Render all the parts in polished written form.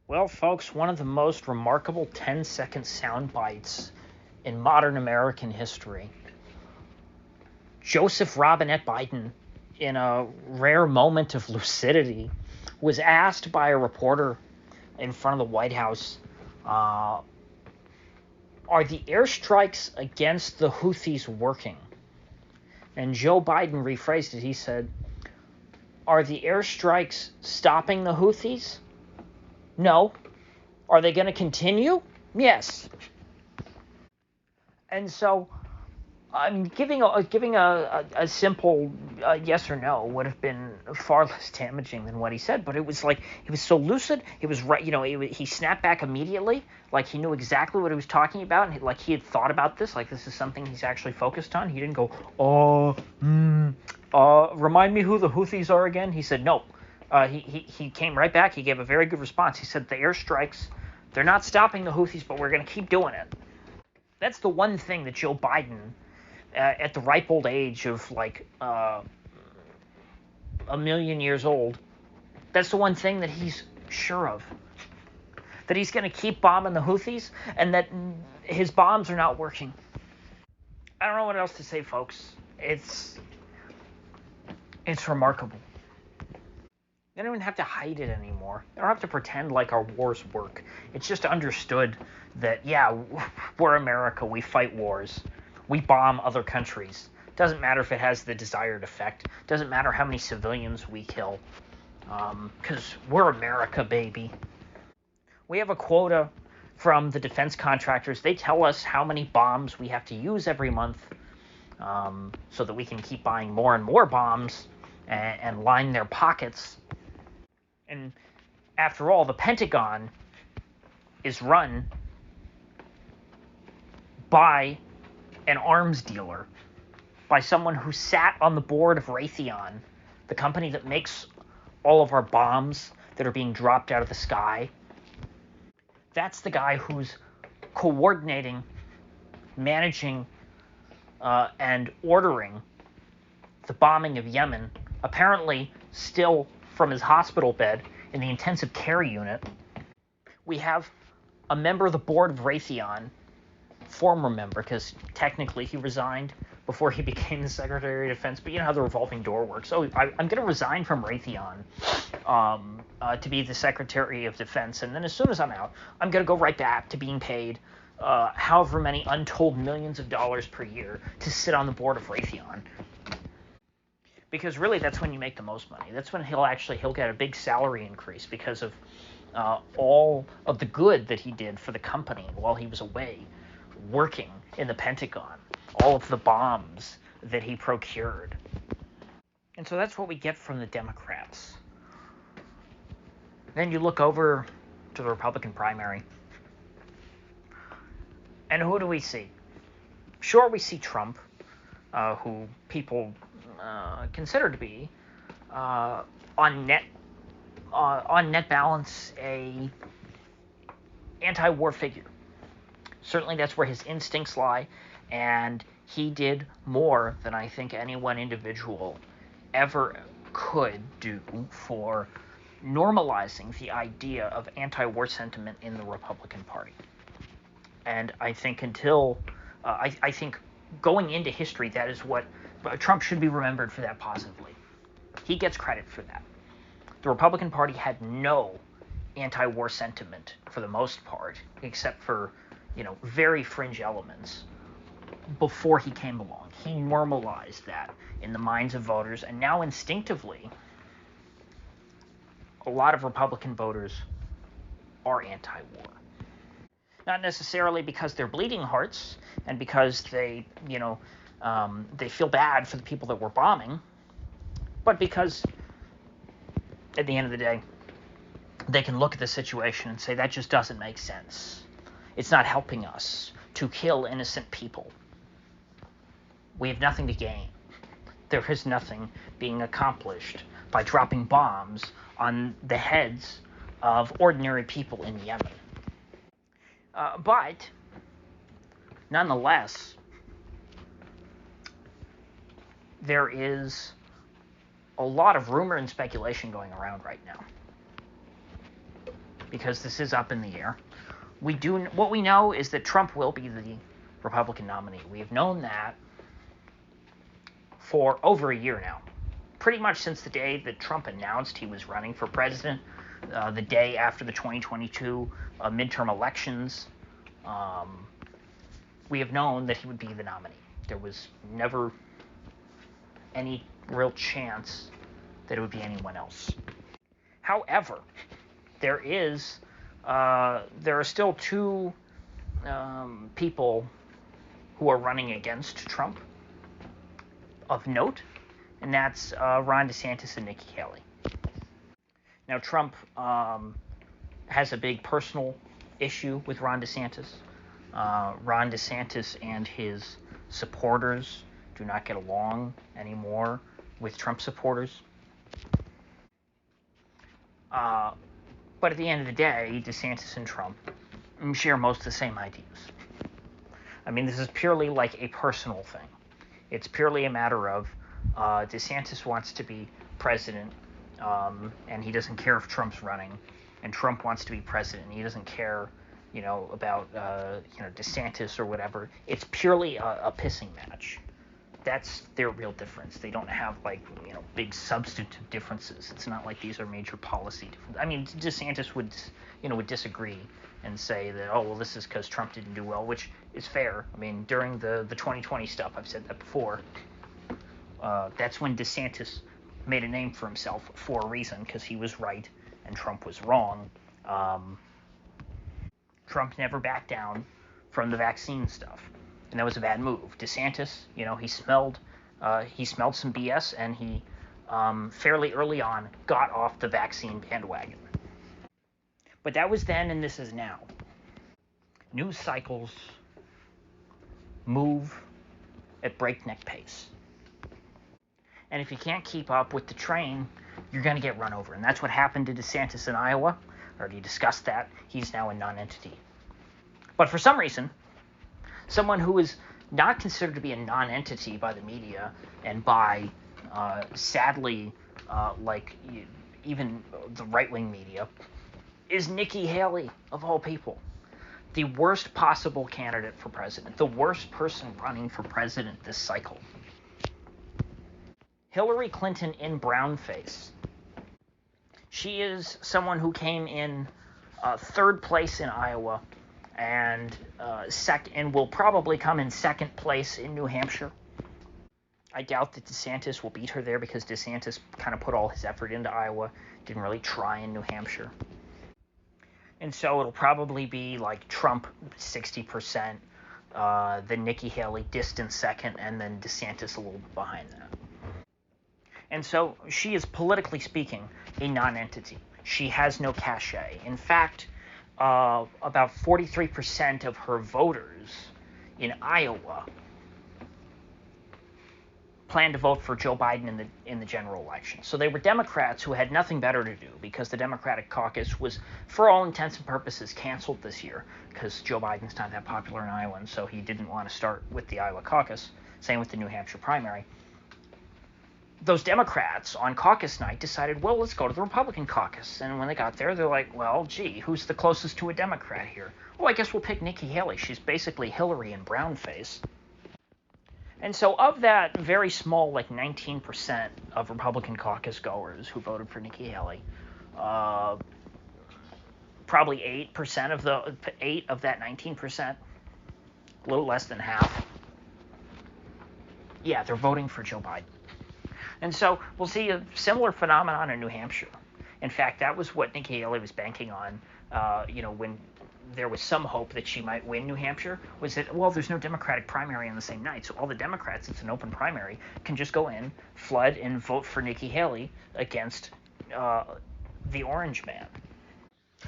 Well, folks, one of the most remarkable 10-second sound bites in modern American history. Joseph Robinette Biden, in a rare moment of lucidity, was asked by a reporter in front of the White House, are the airstrikes against the Houthis working? And Joe Biden rephrased it. He said, are the airstrikes stopping the Houthis? No. Are they going to continue? Yes. And so giving a simple yes or no would have been far less damaging than what he said. But it was like he was so lucid. He was right. He snapped back immediately. Like he knew exactly what he was talking about, and like he had thought about this. Like this is something he's actually focused on. He didn't go, remind me who the Houthis are again. He said no. He came right back. He gave a very good response. He said the airstrikes, they're not stopping the Houthis, but we're going to keep doing it. That's the one thing that Joe Biden, at the ripe old age of like a million years old, that's the one thing that he's sure of. That he's going to keep bombing the Houthis and that his bombs are not working. I don't know what else to say, folks. It's remarkable. They don't even have to hide it anymore. They don't have to pretend like our wars work. It's just understood that, yeah, we're America. We fight wars. We bomb other countries. Doesn't matter if it has the desired effect. Doesn't matter how many civilians we kill. Because we're America, baby. We have a quota from the defense contractors. They tell us how many bombs we have to use every month so that we can keep buying more and more bombs and line their pockets. And after all, the Pentagon is run by an arms dealer, by someone who sat on the board of Raytheon, the company that makes all of our bombs that are being dropped out of the sky. That's the guy who's coordinating, managing, and ordering the bombing of Yemen, apparently still from his hospital bed in the intensive care unit. We have a member of the board of Raytheon, former member, because technically he resigned before he became the Secretary of Defense, but you know how the revolving door works. So I'm going to resign from Raytheon to be the Secretary of Defense, and then as soon as I'm out, I'm going to go right back to being paid however many untold millions of dollars per year to sit on the board of Raytheon. Because really, that's when you make the most money. That's when he'll get a big salary increase because of all of the good that he did for the company while he was away working in the Pentagon, all of the bombs that he procured. And so that's what we get from the Democrats. Then you look over to the Republican primary, and who do we see? Sure, we see Trump, who people consider to be on net balance a anti-war figure. Certainly that's where his instincts lie, and he did more than I think any one individual ever could do for normalizing the idea of anti-war sentiment in the Republican Party. And I think I think going into history, that is what Trump should be remembered for, that positively. He gets credit for that. The Republican Party had no anti-war sentiment for the most part, except for, very fringe elements before he came along. He normalized that in the minds of voters, and now instinctively, a lot of Republican voters are anti-war. Not necessarily because they're bleeding hearts and because they feel bad for the people that we're bombing, but because at the end of the day, they can look at the situation and say, that just doesn't make sense. It's not helping us to kill innocent people. We have nothing to gain. There is nothing being accomplished by dropping bombs on the heads of ordinary people in Yemen. But, nonetheless, there is a lot of rumor and speculation going around right now. because this is up in the air. What we know is that Trump will be the Republican nominee. We have known that for over a year now, pretty much since the day that Trump announced he was running for president, the day after the 2022 midterm elections. We have known that he would be the nominee. There was never any real chance that it would be anyone else. However, there are still two people who are running against Trump of note, and that's Ron DeSantis and Nikki Haley. Now, Trump has a big personal issue with Ron DeSantis. Ron DeSantis and his supporters do not get along anymore with Trump supporters. But at the end of the day, DeSantis and Trump share most of the same ideas. I mean, this is purely like a personal thing. It's purely a matter of DeSantis wants to be president, and he doesn't care if Trump's running, and Trump wants to be president, and he doesn't care, about DeSantis or whatever. It's purely a pissing match. That's their real difference. They don't have big substantive differences. It's not like these are major policy differences. I mean, DeSantis would disagree and say that, oh, well, this is because Trump didn't do well, which is fair. I mean, during the 2020 stuff, I've said that before. That's when DeSantis made a name for himself for a reason, because he was right and Trump was wrong. Trump never backed down from the vaccine stuff, and that was a bad move. DeSantis, he smelled some BS, and he fairly early on got off the vaccine bandwagon. But that was then, and this is now. News cycles move at breakneck pace. And if you can't keep up with the train, you're going to get run over. And that's what happened to DeSantis in Iowa. I already discussed that. He's now a non-entity. But for some reason, someone who is not considered to be a non-entity by the media and by, sadly, even the right-wing media, is Nikki Haley, of all people. The worst possible candidate for president. The worst person running for president this cycle. Hillary Clinton in brownface. She is someone who came in third place in Iowa and will probably come in second place in New Hampshire. I doubt that DeSantis will beat her there because DeSantis kind of put all his effort into Iowa, didn't really try in New Hampshire. And so it'll probably be like Trump 60%, then Nikki Haley distant second, and then DeSantis a little behind that. And so she is, politically speaking, a non-entity. She has no cachet. In fact, about 43% of her voters in Iowa plan to vote for Joe Biden in the general election. So they were Democrats who had nothing better to do because the Democratic caucus was, for all intents and purposes, canceled this year because Joe Biden's not that popular in Iowa, and so he didn't want to start with the Iowa caucus. Same with the New Hampshire primary. Those Democrats on caucus night decided, well, let's go to the Republican caucus. And when they got there, they're like, well, gee, who's the closest to a Democrat here? Oh, I guess we'll pick Nikki Haley. She's basically Hillary in brownface. And so of that very small, 19% of Republican caucus goers who voted for Nikki Haley, probably 8% of that 19%, a little less than half, yeah, they're voting for Joe Biden. And so we'll see a similar phenomenon in New Hampshire. In fact, that was what Nikki Haley was banking on, when there was some hope that she might win New Hampshire, was that, well, there's no Democratic primary on the same night, so all the Democrats, it's an open primary, can just go in, flood, and vote for Nikki Haley against the Orange Man.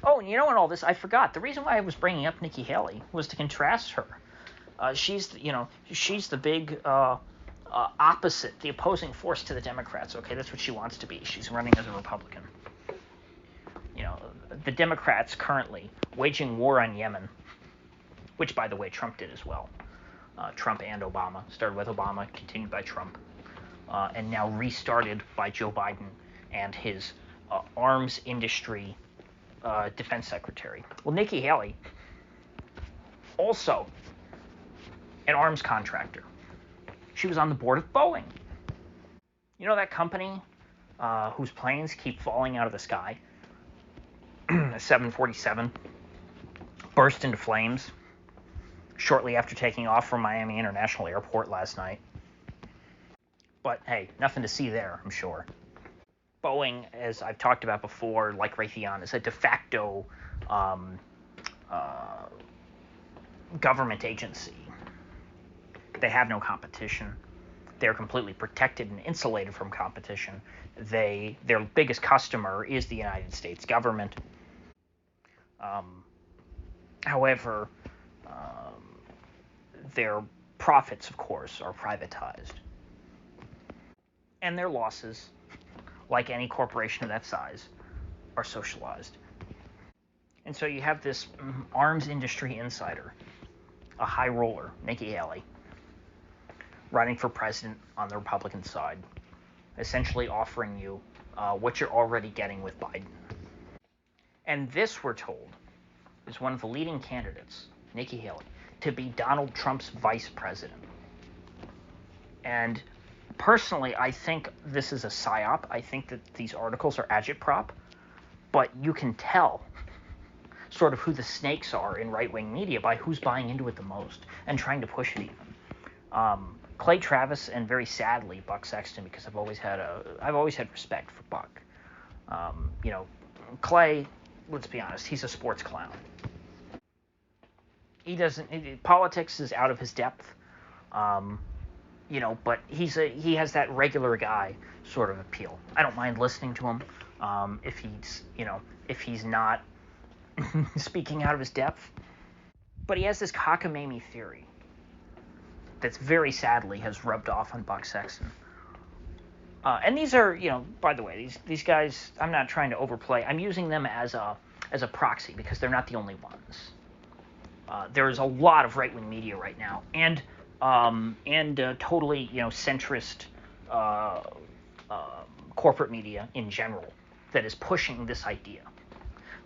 Oh, and in all this, I forgot. The reason why I was bringing up Nikki Haley was to contrast her. She's the big opposite, the opposing force to the Democrats. Okay, that's what she wants to be. She's running as a Republican. The Democrats currently waging war on Yemen, which, by the way, Trump did as well. Trump and Obama. Started with Obama, continued by Trump, and now restarted by Joe Biden and his arms industry defense secretary. Well, Nikki Haley, also an arms contractor. She was on the board of Boeing. You know that company whose planes keep falling out of the sky? A 747 burst into flames shortly after taking off from Miami International Airport last night. But hey, nothing to see there, I'm sure. Boeing, as I've talked about before, like Raytheon, is a de facto government agency. They have no competition. They're completely protected and insulated from competition. Their biggest customer is the United States government. However, their profits, of course, are privatized. And their losses, like any corporation of that size, are socialized. And so you have this arms industry insider, a high roller, Nikki Haley, running for president on the Republican side, essentially offering you what you're already getting with Biden. And this, we're told, is one of the leading candidates, Nikki Haley, to be Donald Trump's vice president. And personally, I think this is a psyop. I think that these articles are agitprop, but you can tell sort of who the snakes are in right-wing media by who's buying into it the most and trying to push it even. Clay Travis and, very sadly, Buck Sexton, because I've always had respect for Buck. Clay, let's be honest, he's a sports clown. Politics is out of his depth. But he has that regular guy sort of appeal. I don't mind listening to him if he's not speaking out of his depth. But he has this cockamamie theory that's very sadly has rubbed off on Buck Sexton. And these are, by the way, these guys, I'm not trying to overplay. I'm using them as a proxy because they're not the only ones. There's a lot of right-wing media right now, and totally, centrist corporate media in general that is pushing this idea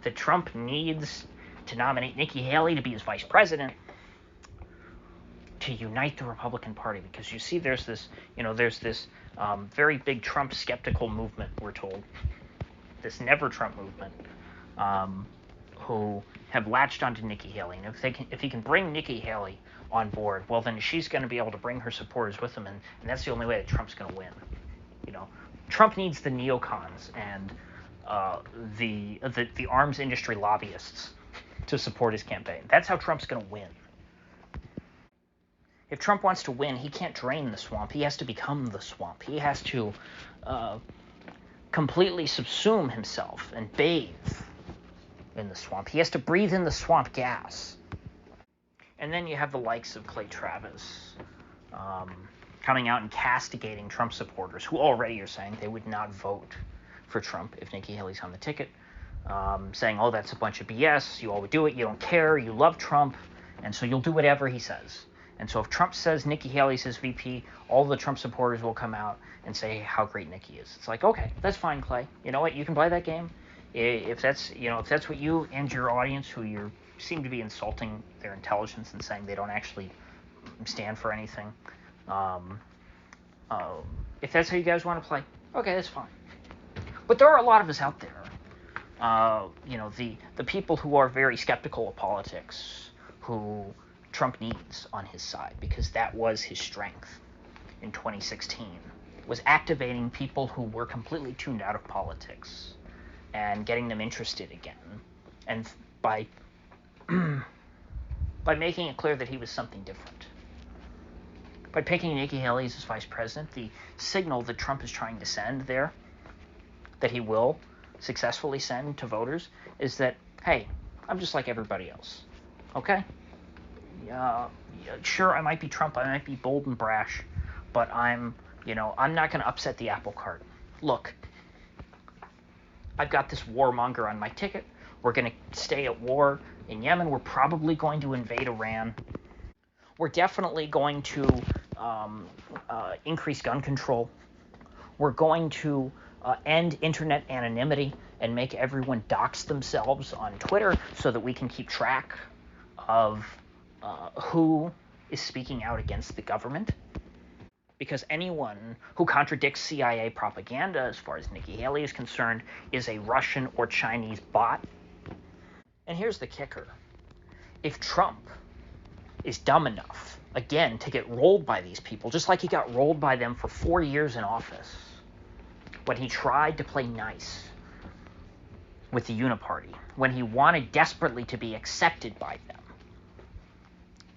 that Trump needs to nominate Nikki Haley to be his vice president to unite the Republican Party, because you see there's this very big Trump skeptical movement, we're told, this never Trump movement, who have latched onto Nikki Haley. And if he can bring Nikki Haley on board, well, then she's going to be able to bring her supporters with him, and that's the only way that Trump's going to win. Trump needs the neocons and the arms industry lobbyists to support his campaign. That's how Trump's going to win. If Trump wants to win, he can't drain the swamp. He has to become the swamp. He has to completely subsume himself and bathe in the swamp. He has to breathe in the swamp gas. And then you have the likes of Clay Travis coming out and castigating Trump supporters who already are saying they would not vote for Trump if Nikki Haley's on the ticket, saying, oh, that's a bunch of BS, you all would do it, you don't care, you love Trump, and so you'll do whatever he says. And so if Trump says Nikki Haley's his VP, all the Trump supporters will come out and say how great Nikki is. It's like, okay, that's fine, Clay. You know what? You can play that game. If that's what you and your audience, who you seem to be insulting their intelligence and saying they don't actually stand for anything, if that's how you guys want to play, okay, that's fine. But there are a lot of us out there, the people who are very skeptical of politics, who Trump needs on his side, because that was his strength in 2016, was activating people who were completely tuned out of politics and getting them interested again, and by making it clear that he was something different. By picking Nikki Haley as his vice president, the signal that Trump is trying to send there, that he will successfully send to voters, is that, hey, I'm just like everybody else, okay? Sure, I might be Trump, I might be bold and brash, but I'm not going to upset the apple cart. Look, I've got this warmonger on my ticket. We're going to stay at war in Yemen. We're probably going to invade Iran. We're definitely going to increase gun control. We're going to end internet anonymity and make everyone dox themselves on Twitter so that we can keep track of who is speaking out against the government. Because anyone who contradicts CIA propaganda, as far as Nikki Haley is concerned, is a Russian or Chinese bot. And here's the kicker. If Trump is dumb enough, again, to get rolled by these people, just like he got rolled by them for 4 years in office, when he tried to play nice with the Uniparty, when he wanted desperately to be accepted by them,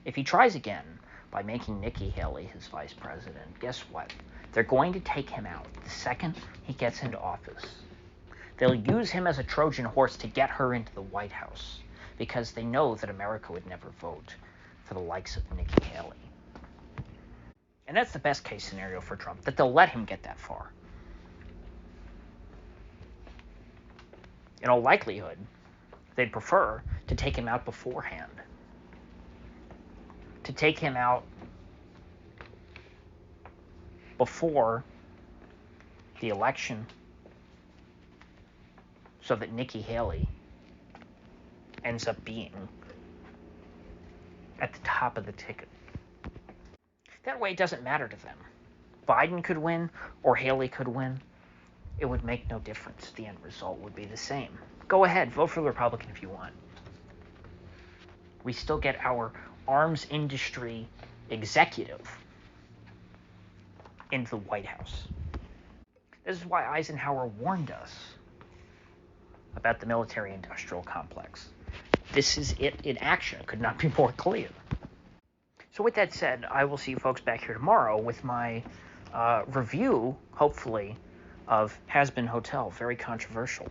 if he tries again by making Nikki Haley his vice president, guess what? They're going to take him out the second he gets into office. They'll use him as a Trojan horse to get her into the White House, because they know that America would never vote for the likes of Nikki Haley. And that's the best case scenario for Trump, that they'll let him get that far. In all likelihood, they'd prefer to take him out beforehand. To take him out before the election so that Nikki Haley ends up being at the top of the ticket. That way it doesn't matter to them. Biden could win or Haley could win. It would make no difference. The end result would be the same. Go ahead, vote for the Republican if you want. We still get our arms industry executive into the White House. This is why Eisenhower warned us about the military-industrial complex. This is it in action. It could not be more clear. So with that said, I will see you folks back here tomorrow with my review, hopefully, of Has Been Hotel. Very controversial.